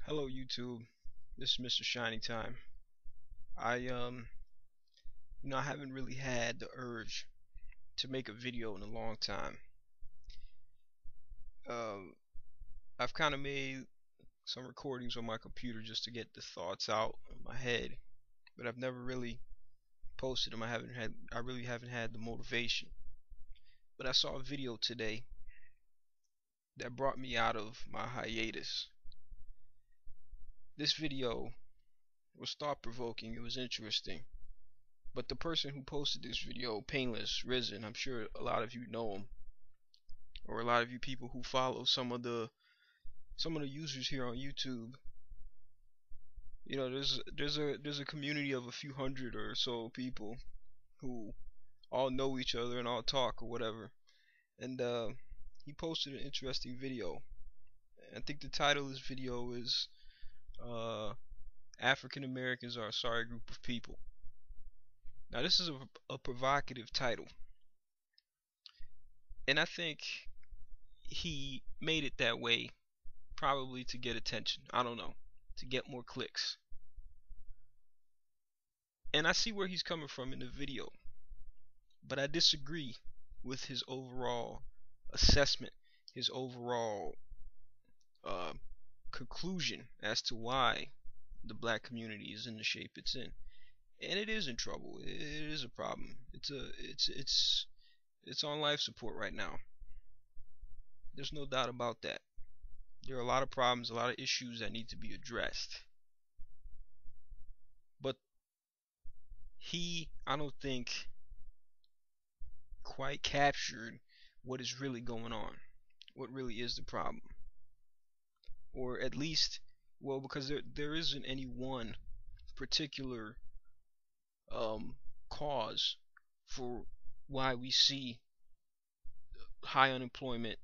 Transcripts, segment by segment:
Hello YouTube, this is Mr. Shiny Time. I haven't really had the urge to make a video in a long time. Um, I've kind of made some recordings on my computer just to get the thoughts out of my head, but I've never really posted them. I really haven't had the motivation. But I saw a video today that brought me out of my hiatus. This video was thought provoking. It was interesting. But the person who posted this video, Painless Risen, I'm sure a lot of you know him, or a lot of you people who follow some of the users here on YouTube. There's a community of a few hundred or so people who all know each other and all talk or whatever. And he posted an interesting video. I think the title of this video is uh, African Americans are a sorry group of people. Now this is a provocative title, and I think he made it that way probably to get attention. I don't know, to get more clicks. And I see where he's coming from in the video, but I disagree with his overall assessment, his overall uh, conclusion as to why the black community is in the shape it's in. And it is in trouble. It is a problem. It's on life support right now. There's no doubt about that. There are a lot of problems, a lot of issues that need to be addressed. But I don't think, quite captured what is really going on, what really is the problem, or at least, well, because there isn't any one particular um, cause for why we see high unemployment,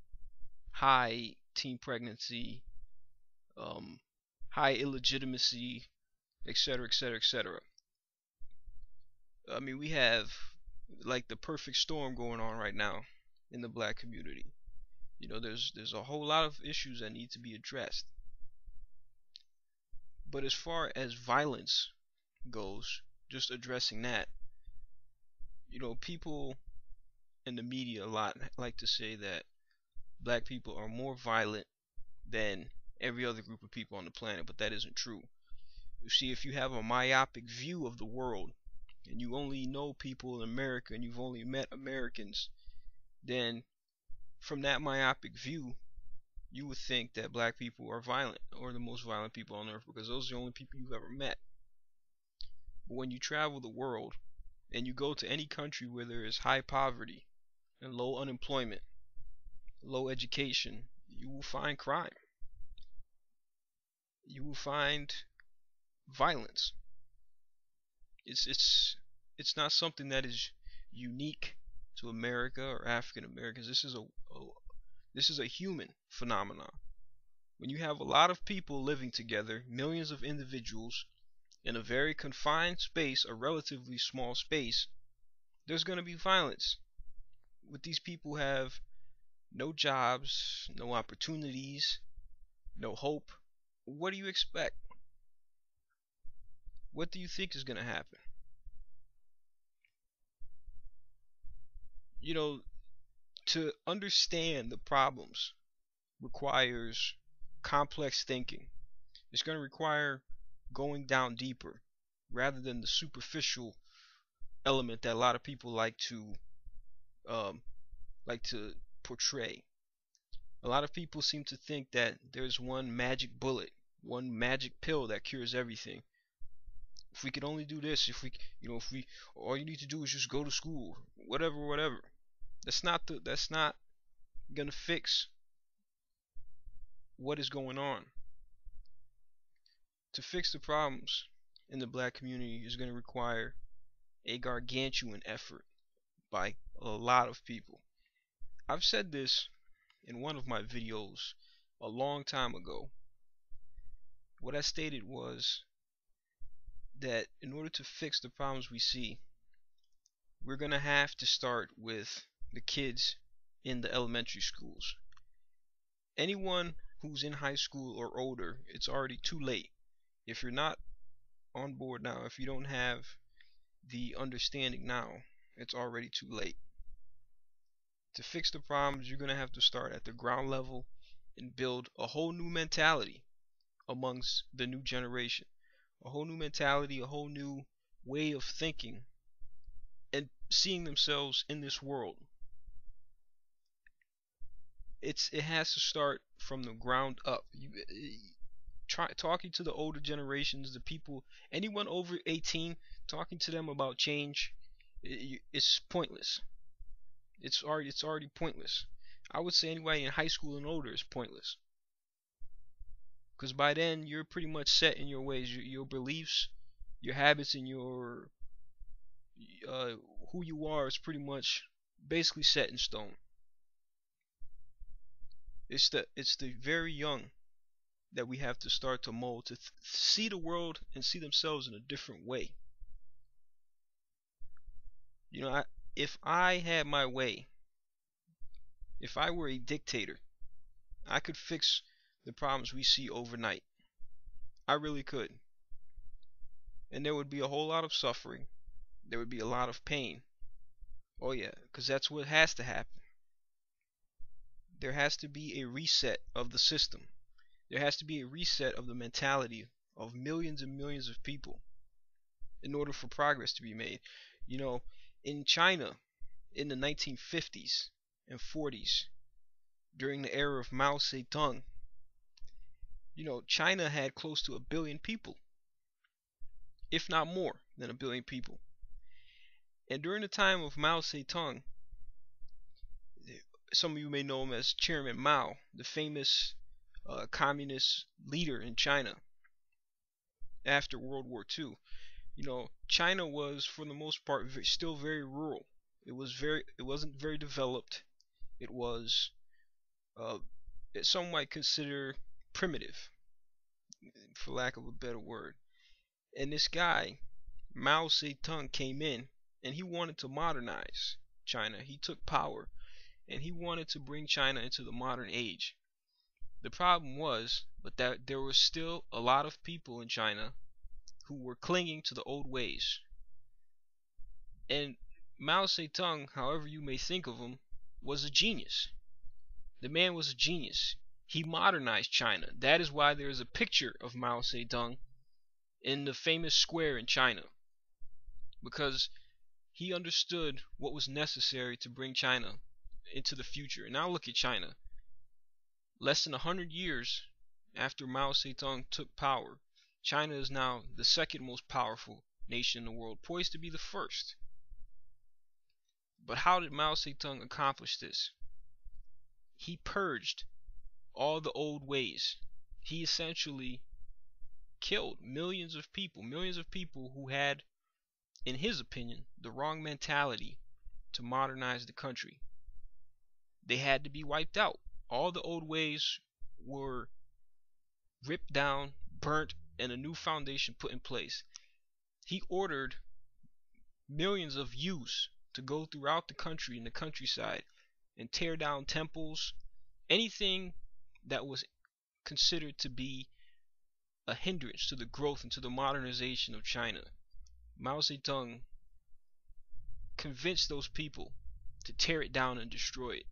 high teen pregnancy, um, high illegitimacy, etc., etc., etc. I mean, we have like the perfect storm going on right now in the black community. There's a whole lot of issues that need to be addressed. But as far as violence goes, just addressing that, people in the media a lot like to say that black people are more violent than every other group of people on the planet, but that isn't true. You see, if you have a myopic view of the world and you only know people in America and you've only met Americans, then from that myopic view, you would think that black people are violent or the most violent people on earth because those are the only people you've ever met. But when you travel the world and you go to any country where there is high poverty and low unemployment, low education, you will find crime. You will find violence. It's not something that is unique to America or African Americans. This is a human phenomenon. When you have a lot of people living together, millions of individuals in a very confined space, a relatively small space, there's going to be violence. With these people have no jobs, no opportunities, no hope. What do you expect? What do you think is going to happen? You know, to understand the problems requires complex thinking. It's going to require going down deeper rather than the superficial element that a lot of people um, like to portray. A lot of people seem to think that there's one magic bullet, one magic pill that cures everything. If we could only do this, if we, all you need to do is just go to school, whatever, whatever. That's not gonna fix what is going on. To fix the problems in the black community is gonna require a gargantuan effort by a lot of people. I've said this in one of my videos a long time ago. What I stated was that in order to fix the problems we see, we're going to have to start with the kids in the elementary schools. Anyone who's in high school or older, it's already too late. If you're not on board now, if you don't have the understanding now, it's already too late. To fix the problems, you're going to have to start at the ground level and build a whole new mentality amongst the new generation. A whole new mentality, a whole new way of thinking and seeing themselves in this world. It has to start from the ground up. Try talking to the older generations, the people, anyone over 18, talking to them about change, it's pointless. It's already pointless. I would say anybody in high school and older is pointless, because by then you're pretty much set in your ways, your beliefs, your habits, and your uh, who you are is pretty much basically set in stone. It's the very young that we have to start to mold to see the world and see themselves in a different way. You know, if I had my way, if I were a dictator, I could fix the problems we see overnight. I really could. And there would be a whole lot of suffering. There would be a lot of pain. Oh, yeah, because that's what has to happen. There has to be a reset of the system. There has to be a reset of the mentality of millions and millions of people in order for progress to be made. You know, in China in the 1950s and 40s, during the era of Mao Zedong, China had close to a billion people, if not more than a billion people. And during the time of Mao Zedong, some of you may know him as Chairman Mao, the famous communist leader in China after World War II. China was for the most part still very rural. It wasn't very developed. It was uh, some might consider primitive, for lack of a better word. And this guy, Mao Zedong, came in and he wanted to modernize China. He took power and he wanted to bring China into the modern age. The problem was, but that there was still a lot of people in China who were clinging to the old ways. And Mao Zedong, however you may think of him, was a genius. The man was a genius. He modernized China. That is why there is a picture of Mao Zedong in the famous square in China, because he understood what was necessary to bring China into the future. And now look at China. Less than 100 years after Mao Zedong took power, China is now the second most powerful nation in the world, poised to be the first. But how did Mao Zedong accomplish this? He purged all the old ways. He essentially killed millions of people who had, in his opinion, the wrong mentality to modernize the country. They had to be wiped out. All the old ways were ripped down, burnt, and a new foundation put in place. He ordered millions of youths to go throughout the country and the countryside and tear down temples, anything that was considered to be a hindrance to the growth and to the modernization of China. Mao Zedong convinced those people to tear it down and destroy it,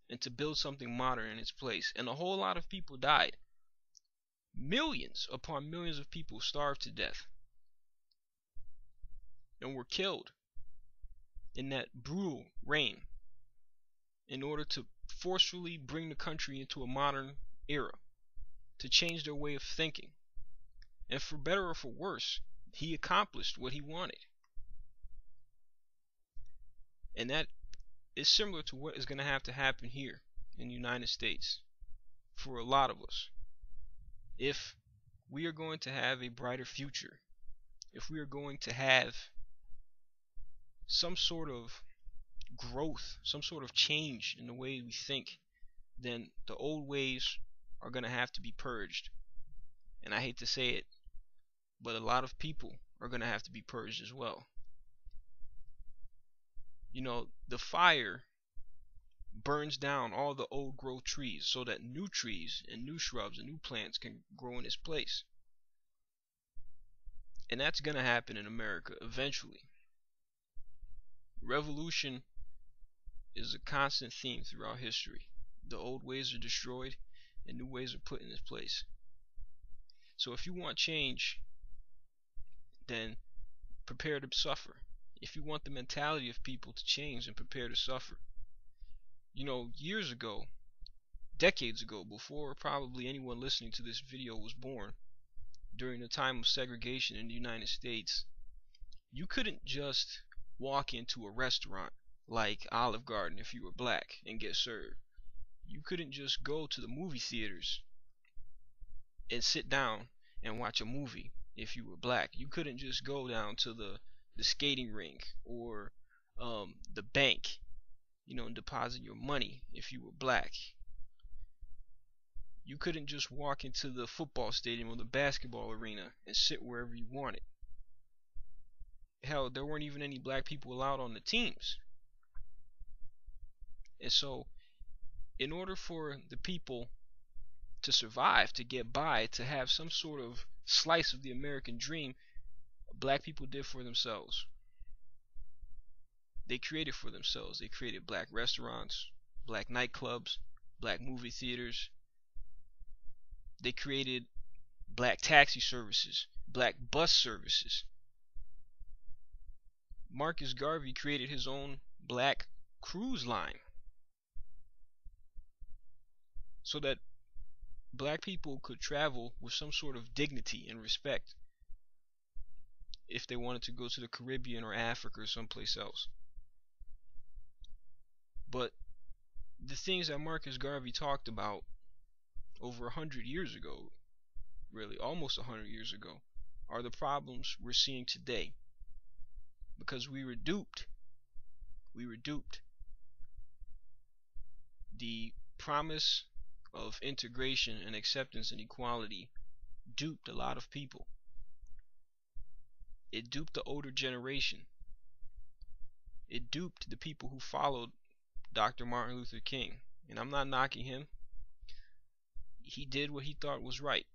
and to build something modern in its place. And a whole lot of people died. Millions upon millions of people starved to death and were killed in that brutal reign in order to forcefully bring the country into a modern era, to change their way of thinking. And for better or for worse, he accomplished what he wanted. And that is similar to what is going to have to happen here in the United States for a lot of us. If we are going to have a brighter future, if we are going to have some sort of growth, some sort of change in the way we think, then the old ways are going to have to be purged. And I hate to say it, but a lot of people are going to have to be purged as well. The fire burns down all the old growth trees so that new trees and new shrubs and new plants can grow in its place. And that's going to happen in America eventually. Revolution is a constant theme throughout history. The old ways are destroyed and new ways are put in its place. So if you want change, then prepare to suffer. If you want the mentality of people to change, then prepare to suffer. You know, years ago, decades ago, before probably anyone listening to this video was born, during the time of segregation in the United States, you couldn't just walk into a restaurant like Olive Garden if you were black and get served. You couldn't just go to the movie theaters and sit down and watch a movie if you were black. You couldn't just go down to the skating rink or the bank, and deposit your money if you were black. You couldn't just walk into the football stadium or the basketball arena and sit wherever you wanted. Hell, there weren't even any black people allowed on the teams. And so, in order for the people to survive, to get by, to have some sort of slice of the American dream, black people did for themselves. They created for themselves. They created black restaurants, black nightclubs, black movie theaters. They created black taxi services, black bus services. Marcus Garvey created his own black cruise line so that black people could travel with some sort of dignity and respect if they wanted to go to the Caribbean or Africa or someplace else. But the things that Marcus Garvey talked about over 100 years ago, really almost 100 years ago, are the problems we're seeing today. Because we were duped. We were duped. The promise of integration and acceptance and equality duped a lot of people. It duped the older generation. It duped the people who followed Dr. Martin Luther King. And I'm not knocking him. He did what he thought was right.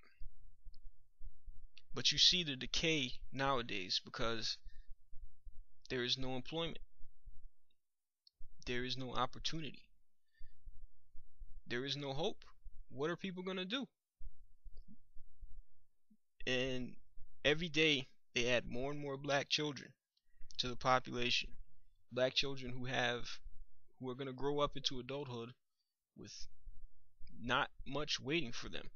But you see the decay nowadays because there is no employment. There is no opportunity. There is no hope. What are people going to do? And every day they add more and more black children to the population. Black children who are going to grow up into adulthood with not much waiting for them.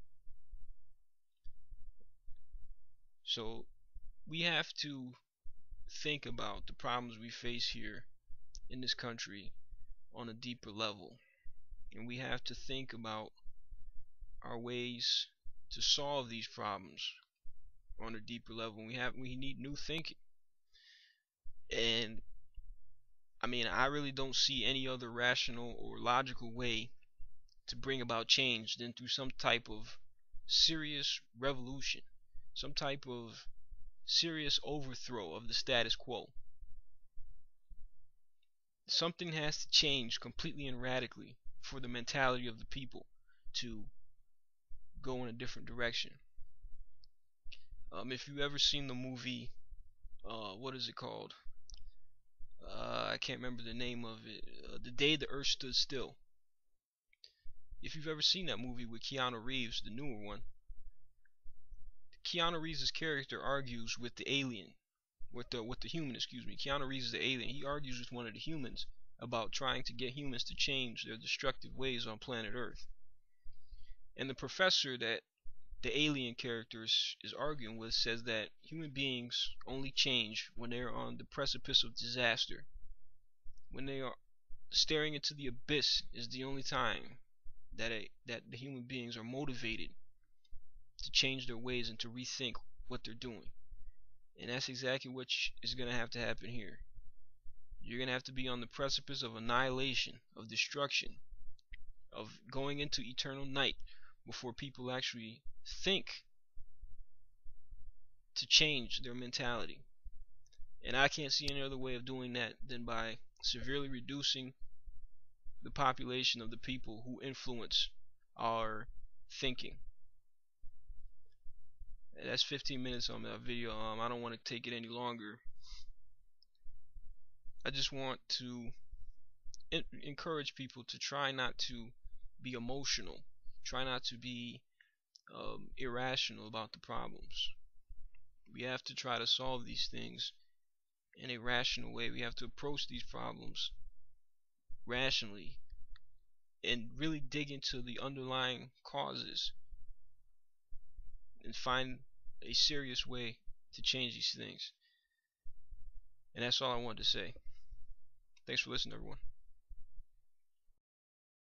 So we have to think about the problems we face here in this country on a deeper level. And we have to think about our ways to solve these problems on a deeper level. We need new thinking. And I mean, I really don't see any other rational or logical way to bring about change than through some type of serious revolution, some type of serious overthrow of the status quo. Something has to change completely and radically for the mentality of the people to go in a different direction. If you've ever seen the movie, what is it called? I can't remember the name of it. The Day the Earth Stood Still. If you've ever seen that movie with Keanu Reeves, the newer one, Keanu Reeves' character argues with the alien, with the human, excuse me. Keanu Reeves is the alien. He argues with one of the humans about trying to get humans to change their destructive ways on planet Earth. And the professor that the alien character is arguing with says that human beings only change when they are on the precipice of disaster. When they are staring into the abyss is the only time that the human beings are motivated to change their ways and to rethink what they're doing. And that's exactly what is going to have to happen here. You're going to have to be on the precipice of annihilation, of destruction, of going into eternal night before people actually think to change their mentality. And I can't see any other way of doing that than by severely reducing the population of the people who influence our thinking. And that's 15 minutes on that video. I don't want to take it any longer. I just want to encourage people to try not to be emotional, try not to be irrational about the problems. We have to try to solve these things in a rational way. We have to approach these problems rationally and really dig into the underlying causes and find a serious way to change these things. And that's all I wanted to say. Thanks for listening, everyone.